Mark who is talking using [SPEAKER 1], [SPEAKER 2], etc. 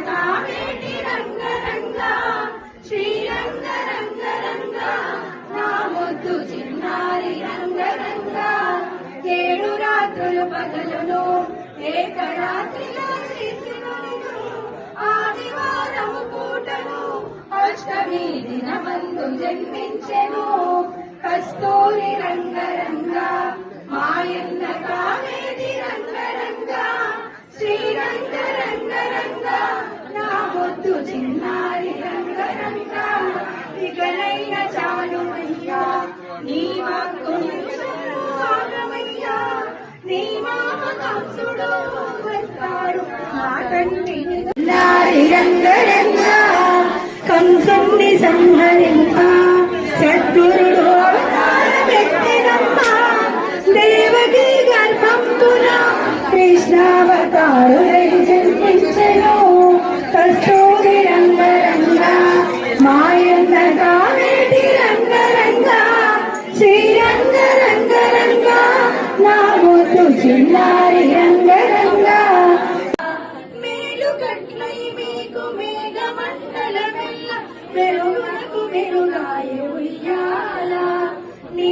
[SPEAKER 1] కావేటి రంగ రంగ శ్రీరంగ రంగ రంగ నా ముద్దు చిన్నారి రంగ రంగ ఏడు రాత్రులు పగలును ఏకరాత్రిలో చేసినను ఆదివారము పూటను అష్టమి దినమందు జన్మించెను కస్తూరి రంగ రంగ మాయన్న కావేది రంగ రంగ శ్రీరంగ రంగ రంగ నా ముద్దు చిన్నారి రంగ రంగ ఇకనైన చాలుమయ్యా నీ వాక్కు ఆగమయ్యా నీ మామ కంసుడు వస్తాడు మా తండ్రి నారి రంగ రంగ కంసుని సంహరింప సద్గురుడు అవతారమెత్తినమ్మా దేవకి గర్భంతున కృష్ణావతారుడై జన్మించెను కస్తూరి రంగ రంగ మాయన్న కావేటి రంగ రంగ శ్రీరంగ రంగ రంగ నా ముద్దు చిన్నారి రంగ రంగ మేలు గట్లై మీకు మేఘమండల మెల్ల వెలుగునకు వెలుగాయ ఉయ్యాల నీ